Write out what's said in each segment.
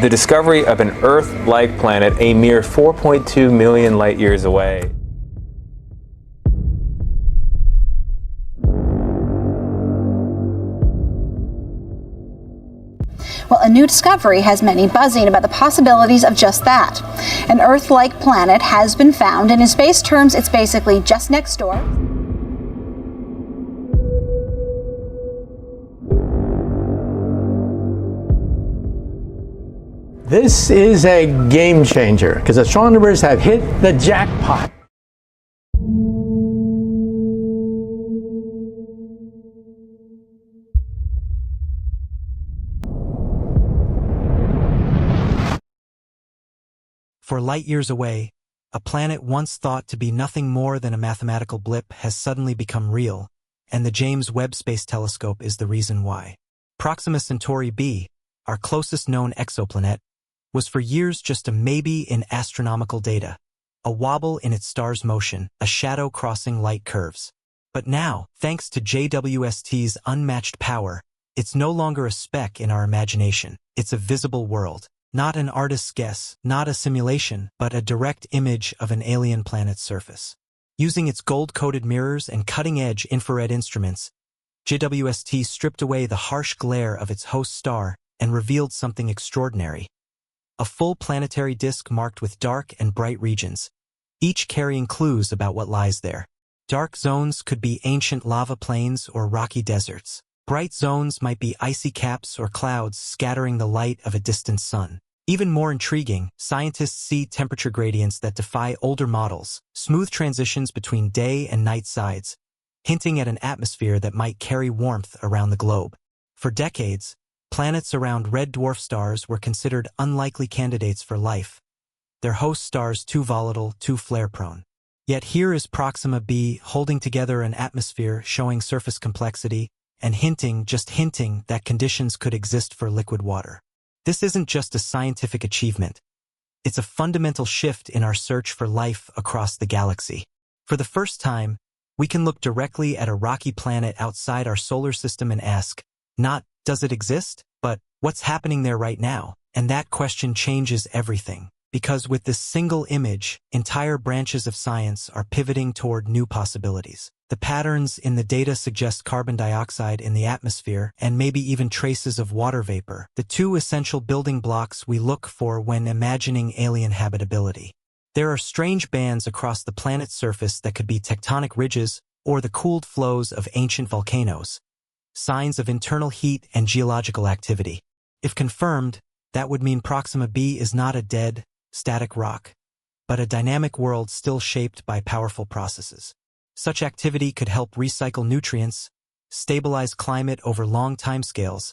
the discovery of an Earth-like planet a mere 4.2 million light-years away. Well, a new discovery has many buzzing about the possibilities of just that. An Earth-like planet has been found, and in space terms, it's basically just next door. This is a game changer because astronomers have hit the jackpot. For light years away, a planet once thought to be nothing more than a mathematical blip has suddenly become real, and the James Webb Space Telescope is the reason why. Proxima Centauri B, our closest known exoplanet, was for years just a maybe in astronomical data, a wobble in its star's motion, a shadow crossing light curves. But now, thanks to JWST's unmatched power, it's no longer a speck in our imagination, it's a visible world. Not an artist's guess, not a simulation, but a direct image of an alien planet's surface. Using its gold-coated mirrors and cutting-edge infrared instruments, JWST stripped away the harsh glare of its host star and revealed something extraordinary. A full planetary disk marked with dark and bright regions, each carrying clues about what lies there. Dark zones could be ancient lava plains or rocky deserts. Bright zones might be icy caps or clouds scattering the light of a distant sun. Even more intriguing, scientists see temperature gradients that defy older models, smooth transitions between day and night sides, hinting at an atmosphere that might carry warmth around the globe. For decades, planets around red dwarf stars were considered unlikely candidates for life, their host stars too volatile, too flare-prone. Yet here is Proxima B holding together an atmosphere showing surface complexity, and just hinting that conditions could exist for liquid water. This isn't just a scientific achievement. It's a fundamental shift in our search for life across the galaxy. For the first time, we can look directly at a rocky planet outside our solar system and ask, not, does it exist, but what's happening there right now? And that question changes everything. Because with this single image, entire branches of science are pivoting toward new possibilities. The patterns in the data suggest carbon dioxide in the atmosphere and maybe even traces of water vapor, the two essential building blocks we look for when imagining alien habitability. There are strange bands across the planet's surface that could be tectonic ridges or the cooled flows of ancient volcanoes, signs of internal heat and geological activity. If confirmed, that would mean Proxima B is not a dead, static rock, but a dynamic world still shaped by powerful processes. Such activity could help recycle nutrients, stabilize climate over long timescales,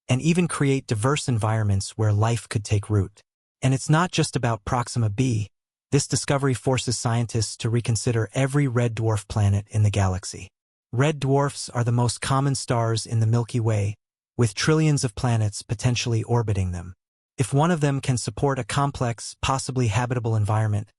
and even create diverse environments where life could take root. And it's not just about Proxima B. This discovery forces scientists to reconsider every red dwarf planet in the galaxy. Red dwarfs are the most common stars in the Milky Way, with trillions of planets potentially orbiting them. If one of them can support a complex, possibly habitable environment,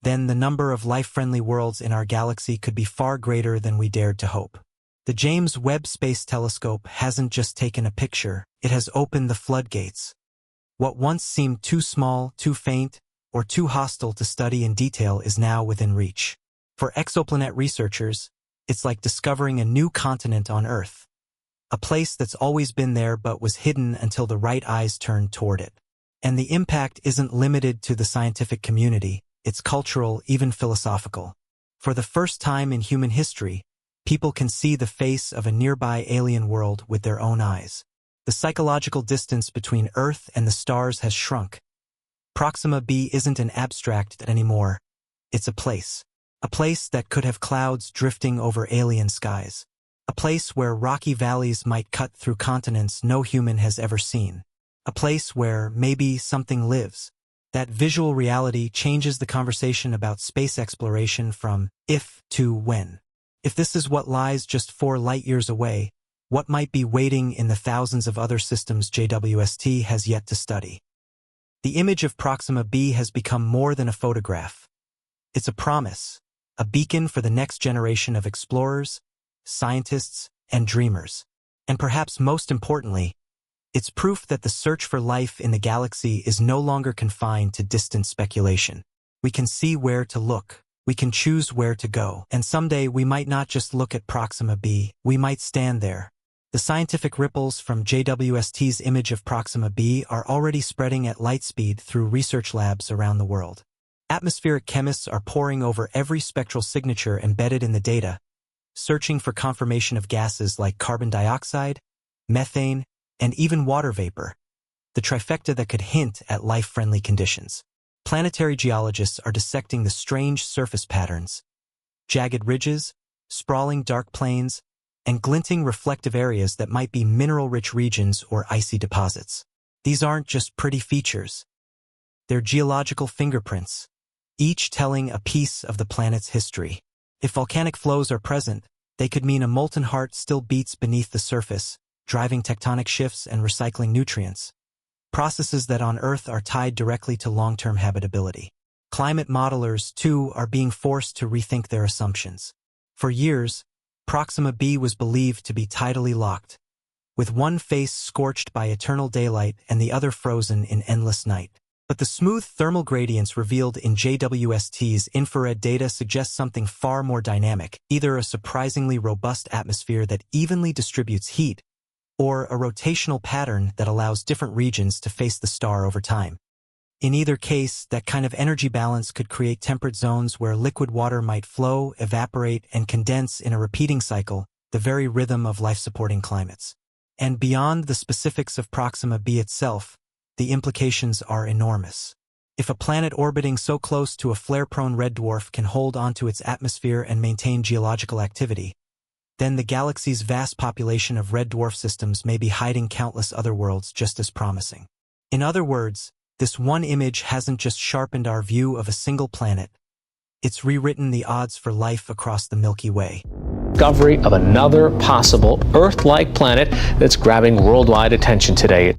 then the number of life-friendly worlds in our galaxy could be far greater than we dared to hope. The James Webb Space Telescope hasn't just taken a picture, it has opened the floodgates. What once seemed too small, too faint, or too hostile to study in detail is now within reach. For exoplanet researchers, it's like discovering a new continent on Earth. A place that's always been there but was hidden until the right eyes turned toward it. And the impact isn't limited to the scientific community, it's cultural, even philosophical. For the first time in human history, people can see the face of a nearby alien world with their own eyes. The psychological distance between Earth and the stars has shrunk. Proxima B isn't an abstract anymore, it's a place. A place that could have clouds drifting over alien skies. A place where rocky valleys might cut through continents no human has ever seen. A place where maybe something lives. That visual reality changes the conversation about space exploration from if to when. If this is what lies just 4 light-years away, what might be waiting in the thousands of other systems JWST has yet to study? The image of Proxima B has become more than a photograph. It's a promise, a beacon for the next generation of explorers, scientists, and dreamers. And perhaps most importantly, It's proof that the search for life in the galaxy is no longer confined to distant speculation. We can see where to look. We can choose where to go. And someday we might not just look at Proxima B, we might stand there. The scientific ripples from JWST's image of Proxima B are already spreading at light speed through research labs around the world. Atmospheric chemists are poring over every spectral signature embedded in the data, searching for confirmation of gases like carbon dioxide, methane, and even water vapor, the trifecta that could hint at life-friendly conditions. Planetary geologists are dissecting the strange surface patterns, jagged ridges, sprawling dark plains, and glinting reflective areas that might be mineral-rich regions or icy deposits. These aren't just pretty features. They're geological fingerprints, each telling a piece of the planet's history. If volcanic flows are present, they could mean a molten heart still beats beneath the surface, driving tectonic shifts and recycling nutrients, processes that on Earth are tied directly to long-term habitability. Climate modelers, too, are being forced to rethink their assumptions. For years, Proxima B was believed to be tidally locked, with one face scorched by eternal daylight and the other frozen in endless night. But the smooth thermal gradients revealed in JWST's infrared data suggest something far more dynamic, either a surprisingly robust atmosphere that evenly distributes heat, or a rotational pattern that allows different regions to face the star over time. In either case, that kind of energy balance could create temperate zones where liquid water might flow, evaporate, and condense in a repeating cycle, the very rhythm of life-supporting climates. And beyond the specifics of Proxima B itself, the implications are enormous. If a planet orbiting so close to a flare-prone red dwarf can hold onto its atmosphere and maintain geological activity, then the galaxy's vast population of red dwarf systems may be hiding countless other worlds just as promising. In other words, this one image hasn't just sharpened our view of a single planet, it's rewritten the odds for life across the Milky Way. Discovery of another possible Earth-like planet that's grabbing worldwide attention today.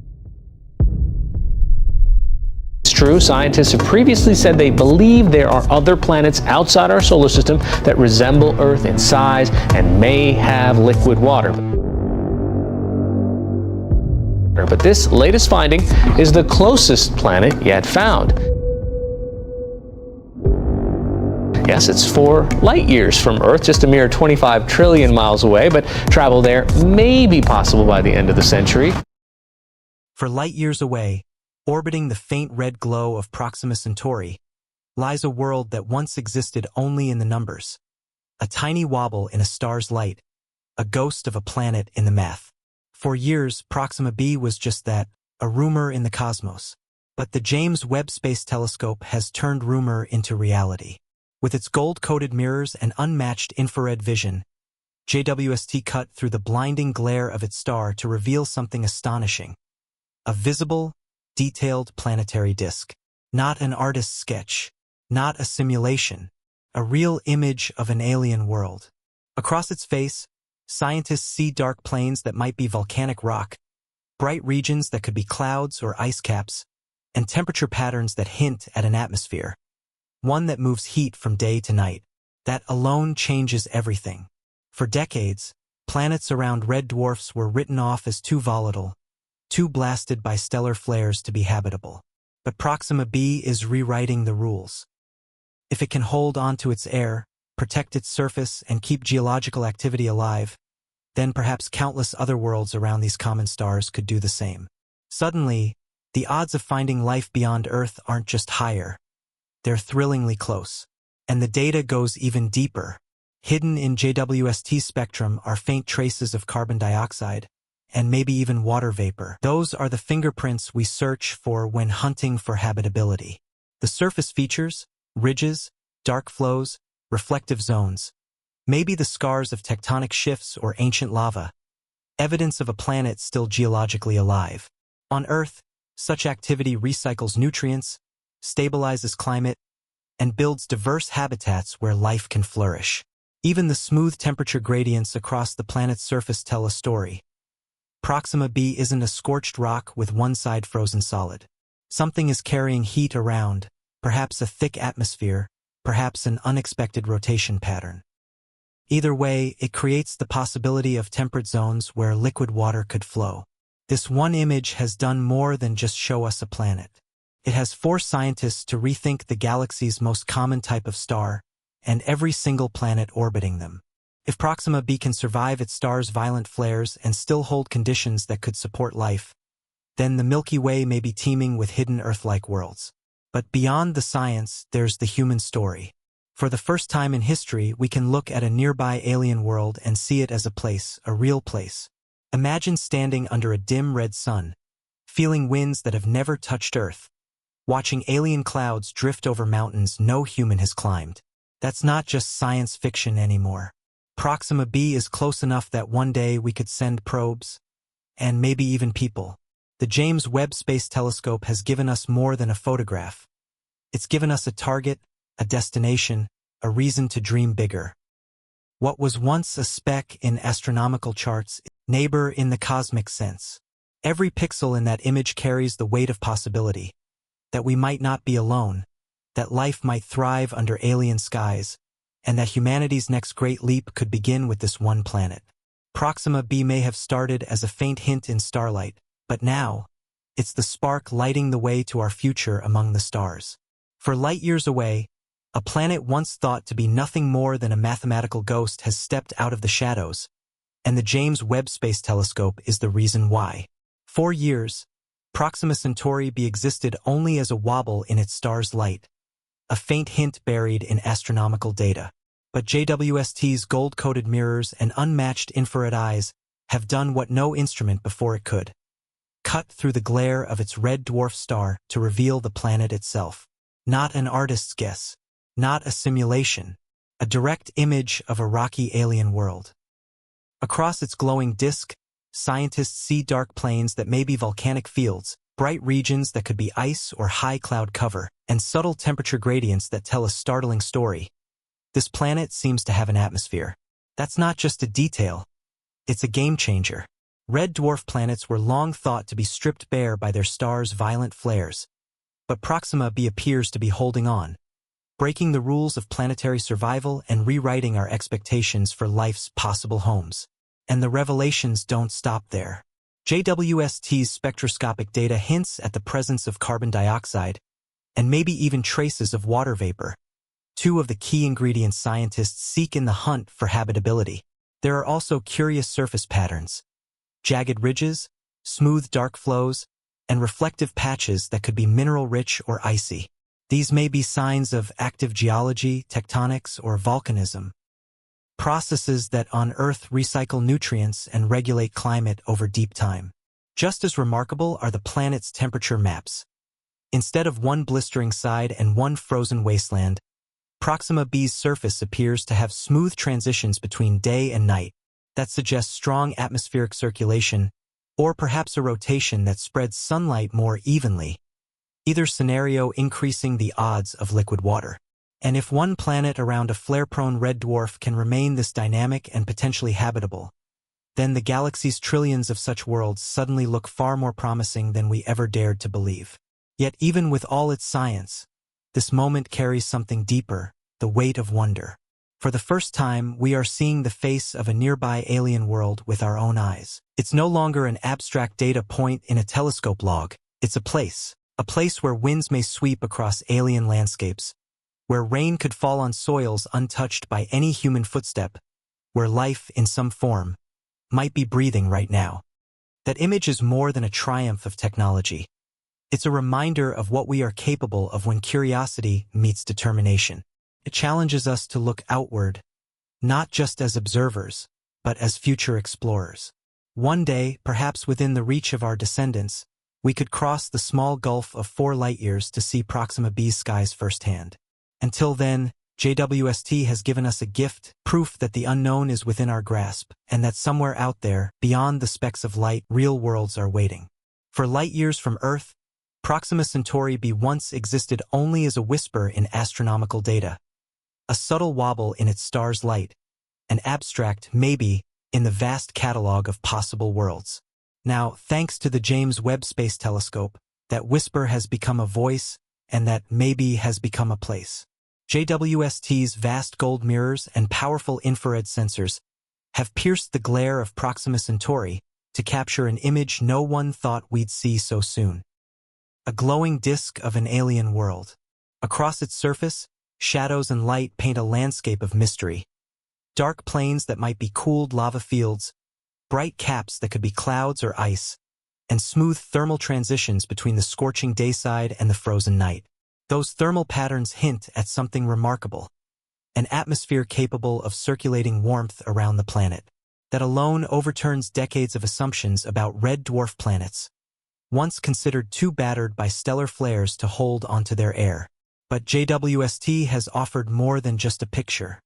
It's true, scientists have previously said they believe there are other planets outside our solar system that resemble Earth in size and may have liquid water. But this latest finding is the closest planet yet found. Yes, it's 4 light years from Earth, just a mere 25 trillion miles away, but travel there may be possible by the end of the century. For light years away, orbiting the faint red glow of Proxima Centauri, lies a world that once existed only in the numbers. A tiny wobble in a star's light, a ghost of a planet in the math. For years, Proxima B was just that, a rumor in the cosmos. But the James Webb Space Telescope has turned rumor into reality. With its gold-coated mirrors and unmatched infrared vision, JWST cut through the blinding glare of its star to reveal something astonishing. A visible, detailed planetary disk. Not an artist's sketch. Not a simulation. A real image of an alien world. Across its face, scientists see dark plains that might be volcanic rock, bright regions that could be clouds or ice caps, and temperature patterns that hint at an atmosphere. One that moves heat from day to night. That alone changes everything. For decades, planets around red dwarfs were written off as too volatile, too blasted by stellar flares to be habitable. But Proxima B is rewriting the rules. If it can hold onto its air, protect its surface, and keep geological activity alive, then perhaps countless other worlds around these common stars could do the same. Suddenly, the odds of finding life beyond Earth aren't just higher, they're thrillingly close. And the data goes even deeper. Hidden in JWST's spectrum are faint traces of carbon dioxide, and maybe even water vapor. Those are the fingerprints we search for when hunting for habitability. The surface features, ridges, dark flows, reflective zones, maybe the scars of tectonic shifts or ancient lava, evidence of a planet still geologically alive. On Earth, such activity recycles nutrients, stabilizes climate, and builds diverse habitats where life can flourish. Even the smooth temperature gradients across the planet's surface tell a story. Proxima B isn't a scorched rock with one side frozen solid. Something is carrying heat around, perhaps a thick atmosphere, perhaps an unexpected rotation pattern. Either way, it creates the possibility of temperate zones where liquid water could flow. This one image has done more than just show us a planet. It has forced scientists to rethink the galaxy's most common type of star and every single planet orbiting them. If Proxima b can survive its star's violent flares and still hold conditions that could support life, then the Milky Way may be teeming with hidden Earth-like worlds. But beyond the science, there's the human story. For the first time in history, we can look at a nearby alien world and see it as a place, a real place. Imagine standing under a dim red sun, feeling winds that have never touched Earth, watching alien clouds drift over mountains no human has climbed. That's not just science fiction anymore. Proxima b is close enough that one day we could send probes, and maybe even people. The James Webb Space Telescope has given us more than a photograph. It's given us a target, a destination, a reason to dream bigger. What was once a speck in astronomical charts, neighbor in the cosmic sense. Every pixel in that image carries the weight of possibility, that we might not be alone, that life might thrive under alien skies, and that humanity's next great leap could begin with this one planet. Proxima b may have started as a faint hint in starlight, but now, it's the spark lighting the way to our future among the stars. For light years away, a planet once thought to be nothing more than a mathematical ghost has stepped out of the shadows, and the James Webb Space Telescope is the reason why. For years, Proxima Centauri b existed only as a wobble in its star's light, a faint hint buried in astronomical data. But JWST's gold-coated mirrors and unmatched infrared eyes have done what no instrument before it could. Cut through the glare of its red dwarf star to reveal the planet itself. Not an artist's guess, not a simulation, a direct image of a rocky alien world. Across its glowing disk, scientists see dark plains that may be volcanic fields, bright regions that could be ice or high cloud cover, and subtle temperature gradients that tell a startling story. This planet seems to have an atmosphere. That's not just a detail, it's a game changer. Red dwarf planets were long thought to be stripped bare by their stars' violent flares, but Proxima b appears to be holding on, breaking the rules of planetary survival and rewriting our expectations for life's possible homes. And the revelations don't stop there. JWST's spectroscopic data hints at the presence of carbon dioxide, and maybe even traces of water vapor, two of the key ingredients scientists seek in the hunt for habitability. There are also curious surface patterns, jagged ridges, smooth dark flows, and reflective patches that could be mineral-rich or icy. These may be signs of active geology, tectonics, or volcanism, processes that on Earth recycle nutrients and regulate climate over deep time. Just as remarkable are the planet's temperature maps. Instead of one blistering side and one frozen wasteland, Proxima b's surface appears to have smooth transitions between day and night that suggest strong atmospheric circulation, or perhaps a rotation that spreads sunlight more evenly, either scenario increasing the odds of liquid water. And if one planet around a flare-prone red dwarf can remain this dynamic and potentially habitable, then the galaxy's trillions of such worlds suddenly look far more promising than we ever dared to believe. Yet even with all its science, this moment carries something deeper, the weight of wonder. For the first time, we are seeing the face of a nearby alien world with our own eyes. It's no longer an abstract data point in a telescope log. It's a place where winds may sweep across alien landscapes, where rain could fall on soils untouched by any human footstep, where life, in some form, might be breathing right now. That image is more than a triumph of technology. It's a reminder of what we are capable of when curiosity meets determination. It challenges us to look outward, not just as observers, but as future explorers. One day, perhaps within the reach of our descendants, we could cross the small gulf of 4 light-years to see Proxima b's skies firsthand. Until then, JWST has given us a gift, proof that the unknown is within our grasp, and that somewhere out there, beyond the specks of light, real worlds are waiting. For light years from Earth, Proxima Centauri b once existed only as a whisper in astronomical data, a subtle wobble in its star's light, an abstract maybe in the vast catalog of possible worlds. Now, thanks to the James Webb Space Telescope, that whisper has become a voice, and that maybe has become a place. JWST's vast gold mirrors and powerful infrared sensors have pierced the glare of Proxima Centauri to capture an image no one thought we'd see so soon. A glowing disk of an alien world. Across its surface, shadows and light paint a landscape of mystery. Dark plains that might be cooled lava fields, bright caps that could be clouds or ice, and smooth thermal transitions between the scorching dayside and the frozen night. Those thermal patterns hint at something remarkable, an atmosphere capable of circulating warmth around the planet. That alone overturns decades of assumptions about red dwarf planets, once considered too battered by stellar flares to hold onto their air. But JWST has offered more than just a picture.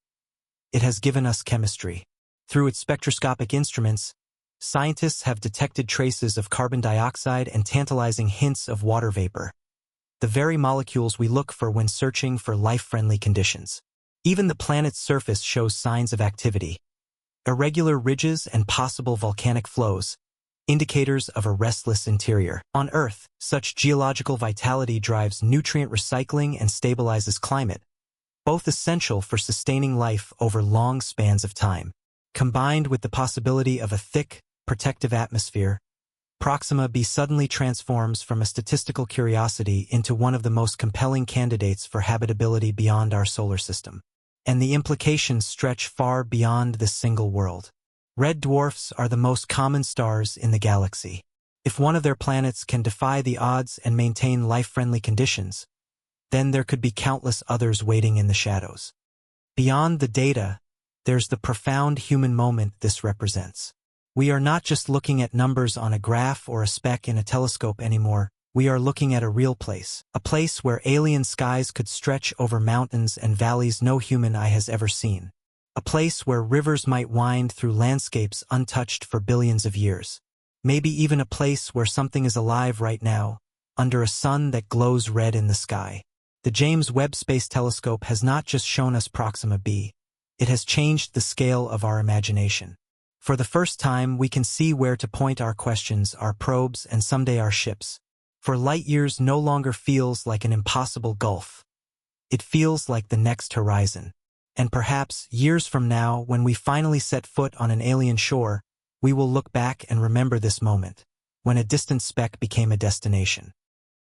It has given us chemistry. Through its spectroscopic instruments, scientists have detected traces of carbon dioxide and tantalizing hints of water vapor, the very molecules we look for when searching for life-friendly conditions. Even the planet's surface shows signs of activity. Irregular ridges and possible volcanic flows, indicators of a restless interior. On Earth, such geological vitality drives nutrient recycling and stabilizes climate, both essential for sustaining life over long spans of time. Combined with the possibility of a thick, protective atmosphere, Proxima B suddenly transforms from a statistical curiosity into one of the most compelling candidates for habitability beyond our solar system. And the implications stretch far beyond this single world. Red dwarfs are the most common stars in the galaxy. If one of their planets can defy the odds and maintain life-friendly conditions, then there could be countless others waiting in the shadows. Beyond the data, there's the profound human moment this represents. We are not just looking at numbers on a graph or a speck in a telescope anymore. We are looking at a real place, a place where alien skies could stretch over mountains and valleys no human eye has ever seen, a place where rivers might wind through landscapes untouched for billions of years, maybe even a place where something is alive right now, under a sun that glows red in the sky. The James Webb Space Telescope has not just shown us Proxima B, it has changed the scale of our imagination. For the first time, we can see where to point our questions, our probes, and someday our ships. For light years no longer feels like an impossible gulf. It feels like the next horizon. And perhaps, years from now, when we finally set foot on an alien shore, we will look back and remember this moment, when a distant speck became a destination.